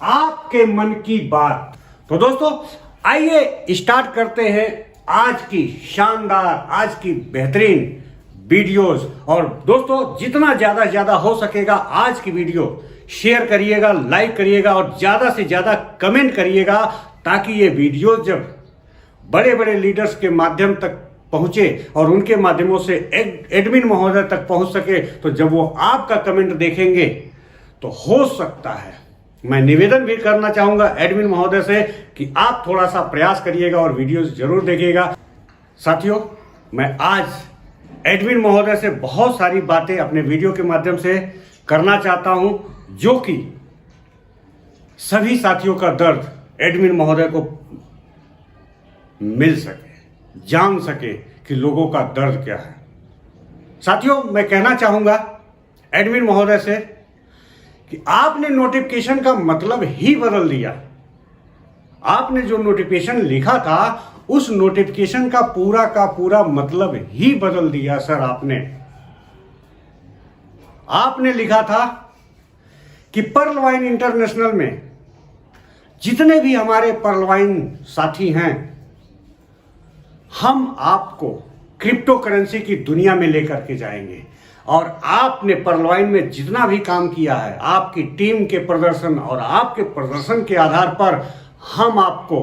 आपके मन की बात। तो दोस्तों आइए स्टार्ट करते हैं आज की शानदार, आज की बेहतरीन वीडियोस। और दोस्तों जितना ज्यादा हो सकेगा आज की वीडियो शेयर करिएगा, लाइक करिएगा और ज्यादा से ज्यादा कमेंट करिएगा, ताकि ये वीडियो जब बड़े बड़े लीडर्स के माध्यम तक पहुंचे और उनके माध्यमों से एडमिन महोदय तक पहुंच सके। तो जब वो आपका कमेंट देखेंगे तो हो सकता है, मैं निवेदन भी करना चाहूंगा एडमिन महोदय से कि आप थोड़ा सा प्रयास करिएगा और वीडियोस जरूर देखिएगा। साथियों, मैं आज एडमिन महोदय से बहुत सारी बातें अपने वीडियो के माध्यम से करना चाहता हूं, जो कि सभी साथियों का दर्द एडमिन महोदय को मिल सके, जान सके कि लोगों का दर्द क्या है। साथियों, मैं कहना चाहूंगा एडमिन महोदय से कि आपने नोटिफिकेशन का मतलब ही बदल दिया। आपने जो नोटिफिकेशन लिखा था उस नोटिफिकेशन का पूरा मतलब ही बदल दिया। सर, आपने लिखा था कि पर्ल वाइन इंटरनेशनल में जितने भी हमारे पर्ल वाइन साथी हैं, हम आपको क्रिप्टो करेंसी की दुनिया में लेकर के जाएंगे। और आपने पर्ल वाइन में जितना भी काम किया है, आपकी टीम के प्रदर्शन और आपके प्रदर्शन के आधार पर हम आपको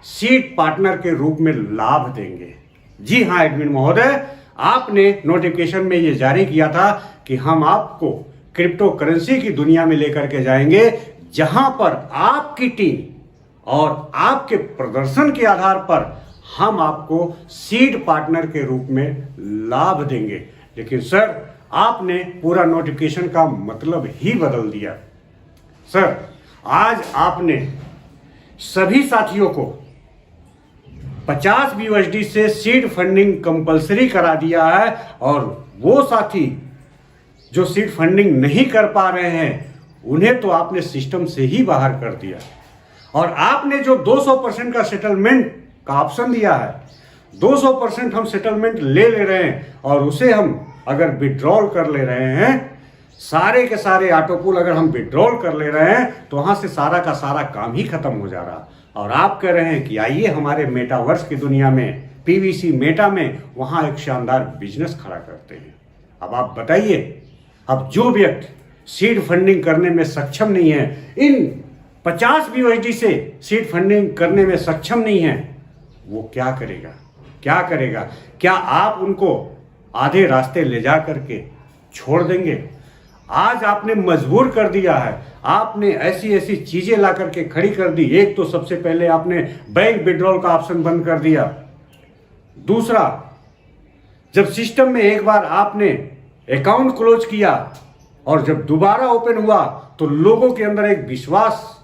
सीड पार्टनर के रूप में लाभ देंगे। जी हाँ एडमिन महोदय, आपने नोटिफिकेशन में ये जारी किया था कि हम आपको क्रिप्टो करेंसी की दुनिया में लेकर के जाएंगे, जहां पर आपकी टीम और आपके प्रदर्शन के आधार पर हम आपको सीड पार्टनर के रूप में लाभ देंगे। लेकिन सर, आपने पूरा नोटिफिकेशन का मतलब ही बदल दिया। सर, आज आपने सभी साथियों को 50 BUSD से सीड फंडिंग कंपलसरी करा दिया है, और वो साथी जो सीड फंडिंग नहीं कर पा रहे हैं उन्हें तो आपने सिस्टम से ही बाहर कर दिया। और आपने जो 200% का सेटलमेंट का ऑप्शन दिया है, 200% हम सेटलमेंट ले रहे हैं, और उसे हम अगर विड्रॉल कर ले रहे हैं, सारे के सारे ऑटोपूल अगर हम विड्रॉल कर ले रहे हैं, तो वहां से सारा का सारा काम ही खत्म हो जा रहा। और आप कह रहे हैं कि आइए हमारे मेटावर्स की दुनिया में, PVC मेटा में, वहां एक शानदार बिजनेस खड़ा करते हैं। अब आप बताइए, अब जो व्यक्ति सीड फंडिंग करने में सक्षम नहीं है, इन 50 BUSD से सीड फंडिंग करने में सक्षम नहीं है, वो क्या करेगा? क्या आप उनको आधे रास्ते ले जा करके छोड़ देंगे? आज आपने मजबूर कर दिया है, आपने ऐसी चीजें ला करके खड़ी कर दी। एक तो सबसे पहले आपने बैंक विड्रॉल का ऑप्शन बंद कर दिया। दूसरा, जब सिस्टम में एक बार आपने अकाउंट क्लोज किया और जब दोबारा ओपन हुआ, तो लोगों के अंदर एक विश्वास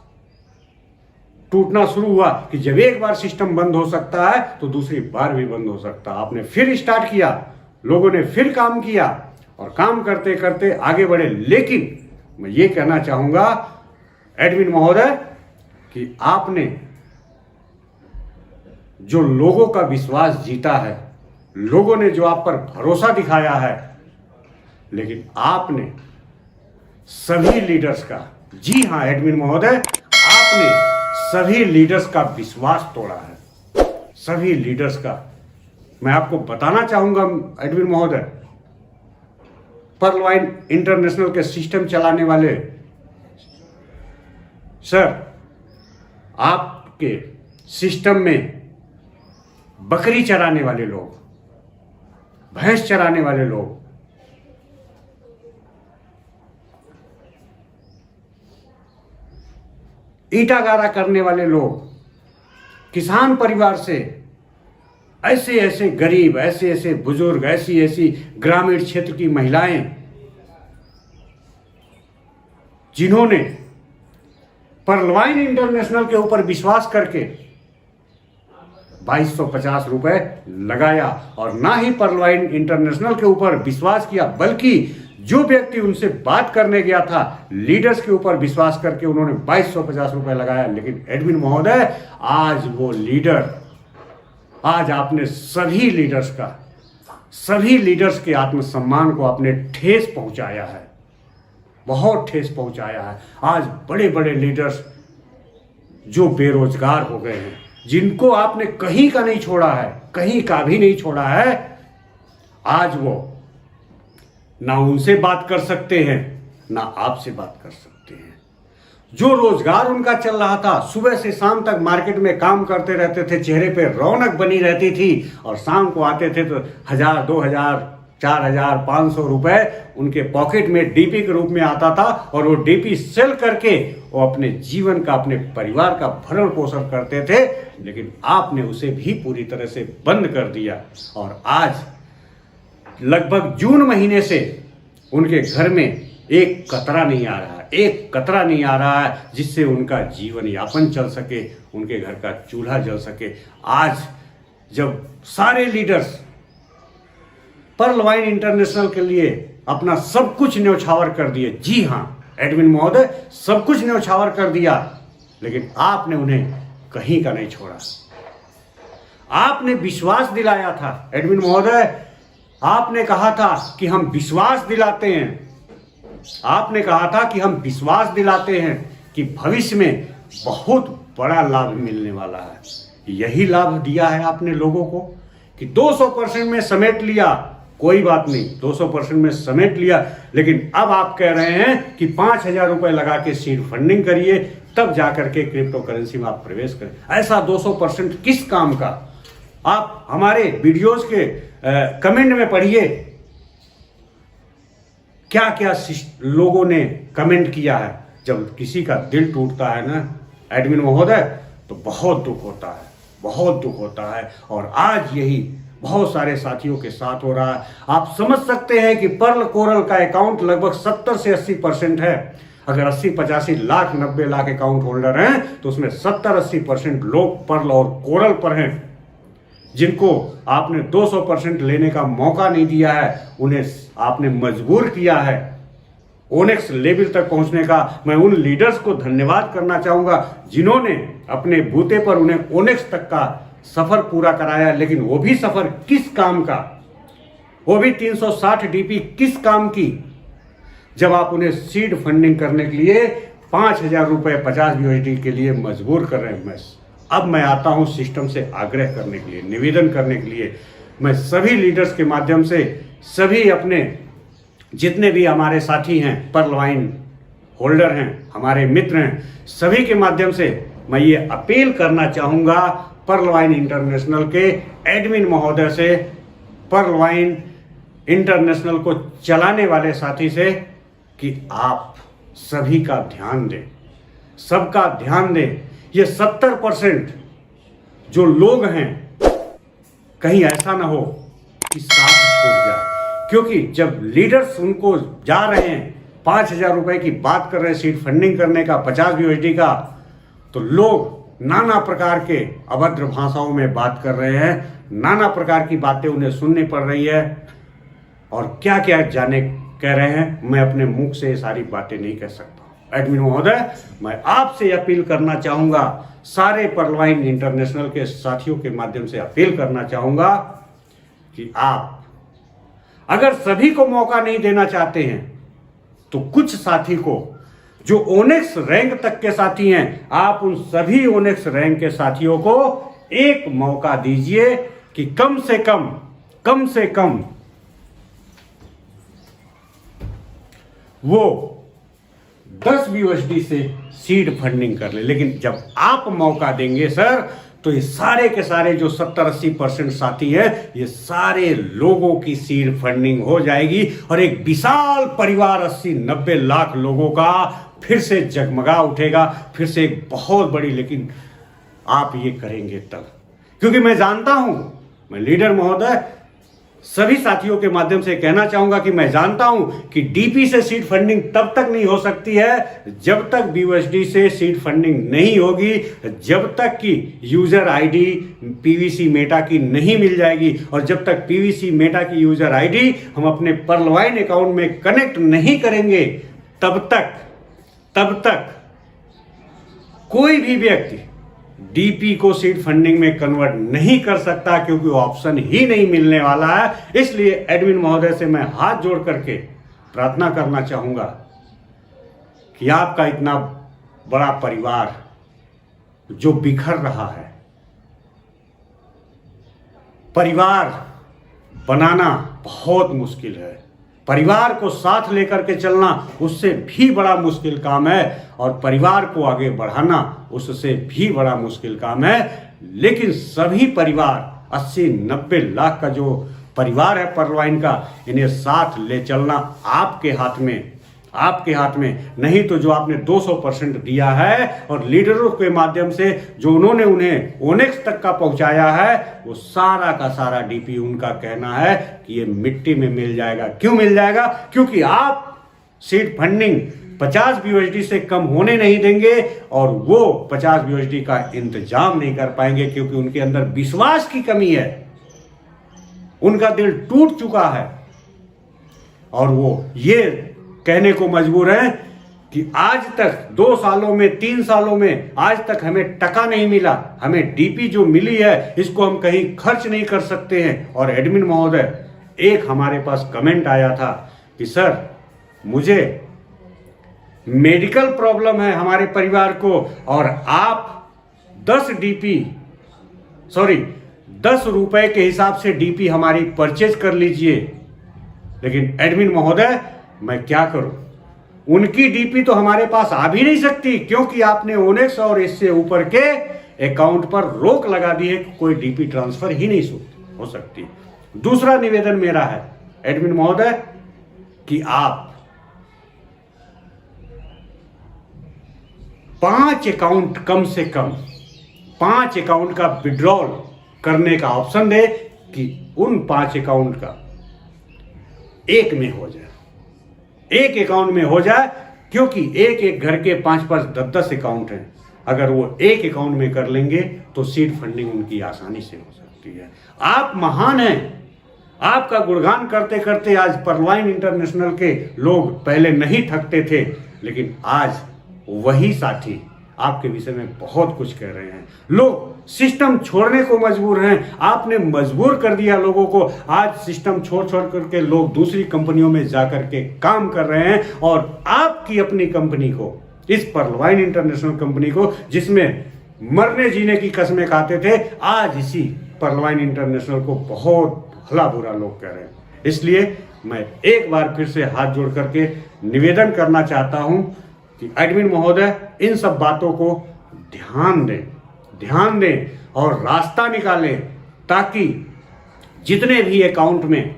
टूटना शुरू हुआ कि जब एक बार सिस्टम बंद हो सकता है तो दूसरी बार भी बंद हो सकता है। आपने फिर स्टार्ट किया, लोगों ने फिर काम किया, और काम करते करते आगे बढ़े। लेकिन मैं ये कहना चाहूंगा एडमिन महोदय कि आपने जो लोगों का विश्वास जीता है, लोगों ने जो आप पर भरोसा दिखाया है, लेकिन आपने सभी लीडर्स का, जी हां एडमिन महोदय, आपने सभी लीडर्स का विश्वास तोड़ा है। सभी लीडर्स का। मैं आपको बताना चाहूंगा एडमिन महोदय, पर्ल वाइन इंटरनेशनल के सिस्टम चलाने वाले सर, आपके सिस्टम में बकरी चराने वाले लोग, भैंस चराने वाले लोग, ईटा गारा करने वाले लोग, किसान परिवार से ऐसे गरीब, ऐसे बुजुर्ग, ऐसी ग्रामीण क्षेत्र की महिलाएं, जिन्होंने पर्ल वाइन इंटरनेशनल के ऊपर विश्वास करके 2250 रुपए लगाया, और ना ही पर्ल वाइन इंटरनेशनल के ऊपर विश्वास किया, बल्कि जो व्यक्ति उनसे बात करने गया था, लीडर्स के ऊपर विश्वास करके उन्होंने 2250 रुपए लगाया। लेकिन एडमिन महोदय, आज वो लीडर, आज आपने सभी लीडर्स के आत्मसम्मान को आपने ठेस पहुंचाया है, बहुत ठेस पहुंचाया है। आज बड़े बड़े लीडर्स जो बेरोजगार हो गए हैं, जिनको आपने कहीं का नहीं छोड़ा है, कहीं का भी नहीं छोड़ा है, आज वो ना उनसे बात कर सकते हैं ना आपसे बात कर सकते हैं। जो रोजगार उनका चल रहा था, सुबह से शाम तक मार्केट में काम करते रहते थे, चेहरे पे रौनक बनी रहती थी, और शाम को आते थे तो 1000, 2000, 4000, 500 रुपए उनके पॉकेट में डीपी के रूप में आता था, और वो डीपी सेल करके वो अपने जीवन का, अपने परिवार का भरण पोषण करते थे। लेकिन आपने उसे भी पूरी तरह से बंद कर दिया, और आज लगभग जून महीने से उनके घर में एक कतरा नहीं आ रहा है, एक कतरा नहीं आ रहा है जिससे उनका जीवन यापन चल सके, उनके घर का चूल्हा जल सके। आज जब सारे लीडर्स पर्ल वाइन इंटरनेशनल के लिए अपना सब कुछ न्यौछावर कर दिए, जी हाँ एडमिन महोदय, सब कुछ न्यौछावर कर दिया, लेकिन आपने उन्हें कहीं का नहीं छोड़ा। आपने विश्वास दिलाया था एडमिन महोदय, आपने कहा था कि हम विश्वास दिलाते हैं, आपने कहा था कि हम विश्वास दिलाते हैं कि भविष्य में बहुत बड़ा लाभ मिलने वाला है। यही लाभ दिया है आपने लोगों को कि 200% में समेट लिया, कोई बात नहीं, 200% में समेट लिया, लेकिन अब आप कह रहे हैं कि 5000 रुपए लगा के सीड फंडिंग करिए, तब जाकर के क्रिप्टो करेंसी में आप प्रवेश करें। ऐसा 200% किस काम का? आप हमारे वीडियोस के कमेंट में पढ़िए, क्या क्या लोगों ने कमेंट किया है। जब किसी का दिल टूटता है ना एडमिन महोदय, तो बहुत दुख होता है, बहुत दुख होता है, और आज यही बहुत सारे साथियों के साथ हो रहा है। आप समझ सकते हैं कि पर्ल कोरल का अकाउंट लगभग 70 से 80% है। अगर 80-85 लाख 90 लाख अकाउंट होल्डर हैं तो उसमें 70-80% लोग पर्ल और कोरल पर हैं, जिनको आपने 200% लेने का मौका नहीं दिया है, उन्हें आपने मजबूर किया है ओनेक्स लेवल तक पहुंचने का। मैं उन लीडर्स को धन्यवाद करना चाहूंगा जिन्होंने अपने बूते पर उन्हें ओनेक्स तक का सफर पूरा कराया, लेकिन वो भी सफर किस काम का, वो भी 360 डीपी किस काम की, जब आप उन्हें सीड फंडिंग करने के लिए 5000 रुपए 50 USD के लिए मजबूर कर रहे हैं। अब मैं आता हूं सिस्टम से आग्रह करने के लिए, निवेदन करने के लिए। मैं सभी लीडर्स के माध्यम से, सभी अपने जितने भी हमारे साथी हैं, पर्ल वाइन होल्डर हैं, हमारे मित्र हैं, सभी के माध्यम से मैं ये अपील करना चाहूँगा पर्ल वाइन इंटरनेशनल के एडमिन महोदय से, पर्ल वाइन इंटरनेशनल को चलाने वाले साथी से, कि आप सभी का ध्यान दें, सबका ध्यान दें। ये 70% जो लोग हैं, कहीं ऐसा ना हो कि साथ छूट जाए, क्योंकि जब लीडर्स उनको जा रहे हैं 5000 रुपए की बात कर रहे हैं सीड फंडिंग करने का, 50 USD का, तो लोग नाना प्रकार के अभद्र भाषाओं में बात कर रहे हैं, नाना प्रकार की बातें उन्हें सुननी पड़ रही है, और क्या क्या जाने कह रहे हैं। मैं अपने मुख से ये सारी बातें नहीं कह सकता। एडमिन महोदय, मैं आपसे अपील करना चाहूंगा, सारे पर्ल वाइन इंटरनेशनल के साथियों के माध्यम से अपील करना चाहूंगा कि आप अगर सभी को मौका नहीं देना चाहते हैं तो कुछ साथी को, जो ओनेक्स रैंक तक के साथी हैं, आप उन सभी ओनेक्स रैंक के साथियों को एक मौका दीजिए कि कम से कम वो 10 USD से सीड फंडिंग कर ले। लेकिन जब आप मौका देंगे सर, तो ये सारे के सारे जो 70-80% साथी हैं, ये सारे लोगों की सीड फंडिंग हो जाएगी, और एक विशाल परिवार 80-90 लाख लोगों का फिर से जगमगा उठेगा, फिर से एक बहुत बड़ी। लेकिन आप ये करेंगे तब, क्योंकि मैं जानता हूं, मैं लीडर महोदय सभी साथियों के माध्यम से कहना चाहूंगा कि मैं जानता हूं कि डीपी से सीड फंडिंग तब तक नहीं हो सकती है जब तक BUSD से सीड फंडिंग नहीं होगी, जब तक कि यूजर आईडी PVC मेटा की नहीं मिल जाएगी, और जब तक PVC मेटा की यूजर आईडी हम अपने पर्ल वाइन अकाउंट में कनेक्ट नहीं करेंगे, तब तक कोई भी व्यक्ति डीपी को सीड फंडिंग में कन्वर्ट नहीं कर सकता, क्योंकि ऑप्शन ही नहीं मिलने वाला है। इसलिए एडमिन महोदय से मैं हाथ जोड़ करके प्रार्थना करना चाहूंगा कि आपका इतना बड़ा परिवार जो बिखर रहा है। परिवार बनाना बहुत मुश्किल है, परिवार को साथ लेकर के चलना उससे भी बड़ा मुश्किल काम है, और परिवार को आगे बढ़ाना उससे भी बड़ा मुश्किल काम है। लेकिन सभी परिवार 80-90 लाख का जो परिवार है परवाइन का, इन्हें साथ ले चलना आपके हाथ में, आपके हाथ में। नहीं तो जो आपने 200% दिया है और लीडरों के माध्यम से जो उन्होंने उन्हें ओनेक्स तक का पहुंचाया है, वो सारा का सारा डीपी उनका कहना है कि ये मिट्टी में मिल जाएगा। क्यों मिल जाएगा? क्योंकि आप सीड फंडिंग 50 BUSD से कम होने नहीं देंगे, और वो 50 BUSD का इंतजाम नहीं कर पाएंगे, क्योंकि उनके अंदर विश्वास की कमी है, उनका दिल टूट चुका है, और वो ये कहने को मजबूर हैं कि आज तक 2 सालों में 3 सालों में आज तक हमें टका नहीं मिला, हमें डीपी जो मिली है इसको हम कहीं खर्च नहीं कर सकते हैं। और एडमिन महोदय, एक हमारे पास कमेंट आया था कि सर मुझे मेडिकल प्रॉब्लम है हमारे परिवार को, और आप 10 रुपए के हिसाब से डीपी हमारी परचेज कर लीजिए। लेकिन एडमिन महोदय, मैं क्या करूं, उनकी डीपी तो हमारे पास आ भी नहीं सकती, क्योंकि आपने ओनेक्स और इससे ऊपर के अकाउंट पर रोक लगा दी है, कोई डीपी ट्रांसफर ही नहीं हो सकती। दूसरा निवेदन मेरा है एडमिन महोदय कि आप 5 अकाउंट, कम से कम 5 अकाउंट का विड्रॉल करने का ऑप्शन दे, कि उन 5 अकाउंट का एक में हो जाए, एक अकाउंट में हो जाए। क्योंकि एक घर के 5-5, 10-10 अकाउंट हैं, अगर वो एक अकाउंट में कर लेंगे तो सीड फंडिंग उनकी आसानी से हो सकती है। आप महान हैं, आपका गुणगान करते करते आज परवाइन इंटरनेशनल के लोग पहले नहीं थकते थे, लेकिन आज वही साथी आपके विषय में बहुत कुछ कह रहे हैं। लोग सिस्टम छोड़ने को मजबूर हैं, आपने मजबूर कर दिया लोगों को। आज सिस्टम छोड़ करके लोग दूसरी कंपनियों में जाकर के काम कर रहे हैं, और आपकी अपनी कंपनी को, इस परवाइन इंटरनेशनल कंपनी को, जिसमें मरने जीने की कस्में खाते थे, आज इसी परवाइन इंटरनेशनल को बहुत भला बुरा लोग कह रहे हैं। इसलिए मैं एक बार फिर से हाथ जोड़ करके निवेदन करना चाहता हूं कि एडमिन महोदय इन सब बातों को ध्यान दें और रास्ता निकालें, ताकि जितने भी अकाउंट में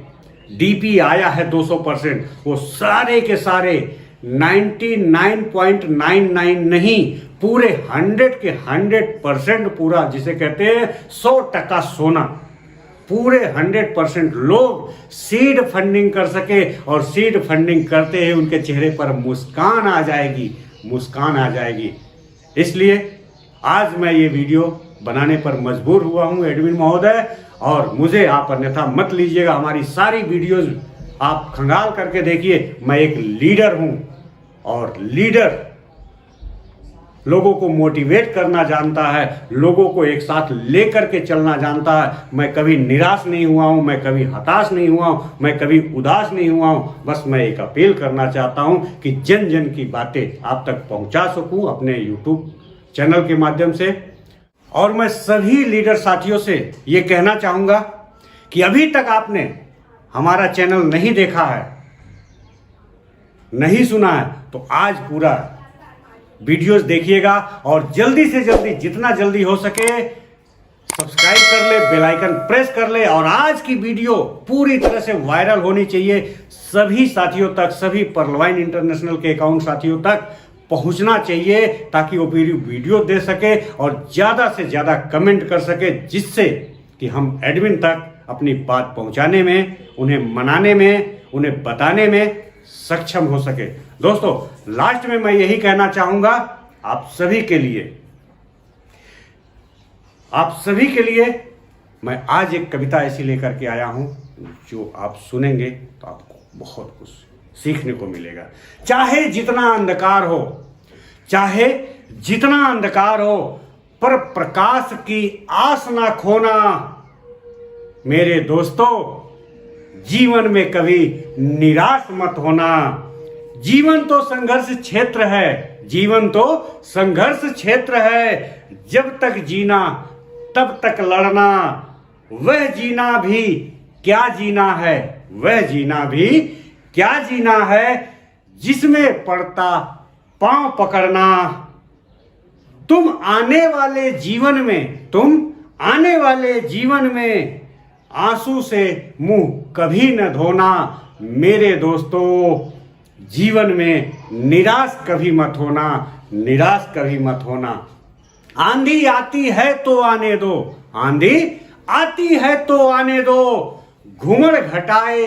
डीपी आया है 200%, वो सारे के सारे 99.99 नहीं, पूरे 100 के 100% पूरा, जिसे कहते हैं 100% सोना, पूरे 100% लोग सीड फंडिंग कर सके, और सीड फंडिंग करते ही उनके चेहरे पर मुस्कान आ जाएगी। इसलिए आज मैं ये वीडियो बनाने पर मजबूर हुआ हूं एडमिन महोदय, और मुझे आप अन्यथा मत लीजिएगा। हमारी सारी वीडियोस आप खंगाल करके देखिए। मैं एक लीडर हूं, और लीडर लोगों को मोटिवेट करना जानता है, लोगों को एक साथ लेकर के चलना जानता है। मैं कभी निराश नहीं हुआ हूं, मैं कभी हताश नहीं हुआ हूं, मैं कभी उदास नहीं हुआ हूं। बस मैं एक अपील करना चाहता हूं कि जन जन की बातें आप तक पहुंचा सकूं अपने यूट्यूब चैनल के माध्यम से। और मैं सभी लीडर साथियों से ये कहना चाहूंगा कि अभी तक आपने हमारा चैनल नहीं देखा है, नहीं सुना है, तो आज पूरा वीडियोस देखिएगा, और जल्दी से जल्दी, जितना जल्दी हो सके सब्सक्राइब कर ले, बेल आइकन प्रेस कर ले। और आज की वीडियो पूरी तरह से वायरल होनी चाहिए, सभी साथियों तक, सभी परवाइन इंटरनेशनल के अकाउंट साथियों तक पहुंचना चाहिए, ताकि वो वीडियो दे सके और ज़्यादा से ज़्यादा कमेंट कर सके, जिससे कि हम एडमिन तक अपनी बात पहुंचाने में, उन्हें मनाने में, उन्हें बताने में सक्षम हो सके। दोस्तों, लास्ट में मैं यही कहना चाहूंगा आप सभी के लिए मैं आज एक कविता ऐसी लेकर के आया हूं, जो आप सुनेंगे तो आपको बहुत कुछ सीखने को मिलेगा। चाहे जितना अंधकार हो, पर प्रकाश की आस ना खोना। मेरे दोस्तों, जीवन में कभी निराश मत होना। जीवन तो संघर्ष क्षेत्र है, जीवन तो संघर्ष क्षेत्र है। जब तक जीना तब तक लड़ना, वह जीना भी क्या जीना है, वह जीना भी क्या जीना है, जिसमें पड़ता पांव पकड़ना। तुम आने वाले जीवन में आंसू से मुंह कभी न धोना। मेरे दोस्तों, जीवन में निराश कभी मत होना, निराश कभी मत होना। आंधी आती है तो आने दो, आंधी आती है तो आने दो, घूमड़ घटाए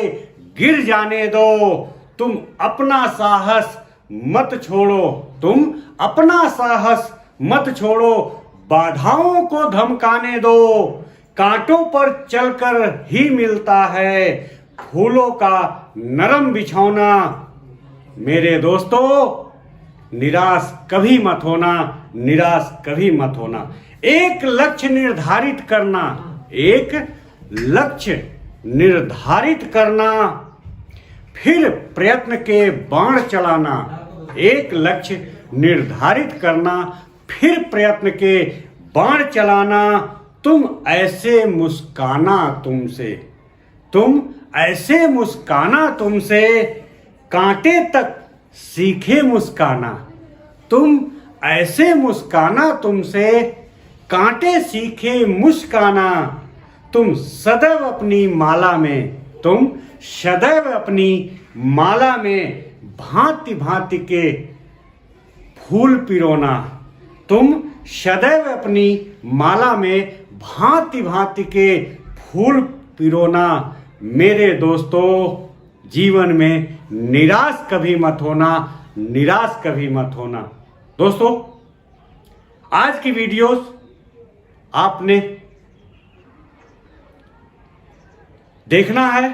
गिर जाने दो। तुम अपना साहस मत छोड़ो, तुम अपना साहस मत छोड़ो, बाधाओं को धमकाने दो। कांटों पर चलकर ही मिलता है फूलों का नरम बिछौना। मेरे दोस्तों, निराश कभी मत होना, निराश कभी मत होना। एक लक्ष्य निर्धारित करना, एक लक्ष्य निर्धारित करना, फिर प्रयत्न के बाण चलाना। एक लक्ष्य निर्धारित करना, फिर प्रयत्न के बाण चलाना। तुम ऐसे मुस्काना तुमसे, कांटे तक सीखे मुस्काना। तुम ऐसे मुस्काना तुमसे, कांटे सीखे मुस्काना। तुम सदैव अपनी माला में भांति भांति के फूल पिरोना। तुम सदैव अपनी माला में भांति भांति के फूल पिरोना। मेरे दोस्तों, जीवन में निराश कभी मत होना, निराश कभी मत होना। दोस्तों, आज की वीडियोस आपने देखना है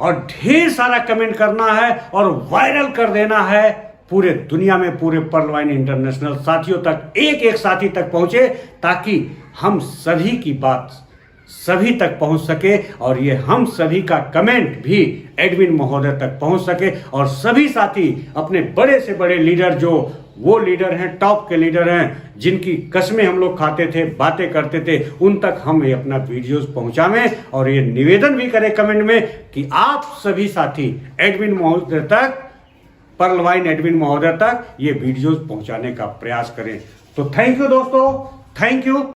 और ढेर सारा कमेंट करना है और वायरल कर देना है पूरे दुनिया में, पूरे पर्लवाइन इंटरनेशनल साथियों तक, एक एक साथी तक पहुंचे, ताकि हम सभी की बात सभी तक पहुंच सके और ये हम सभी का कमेंट भी एडमिन महोदय तक पहुंच सके और सभी साथी अपने बड़े से बड़े लीडर, जो वो लीडर हैं, टॉप के लीडर हैं, जिनकी कसमें हम लोग खाते थे, बातें करते थे, उन तक हम ये अपना वीडियोस पहुंचावें। और ये निवेदन भी करें कमेंट में कि आप सभी साथी एडमिन महोदय तक, पर्लवाइन एडमिन महोदय तक ये वीडियोस पहुंचाने का प्रयास करें। तो थैंक यू दोस्तों, थैंक यू।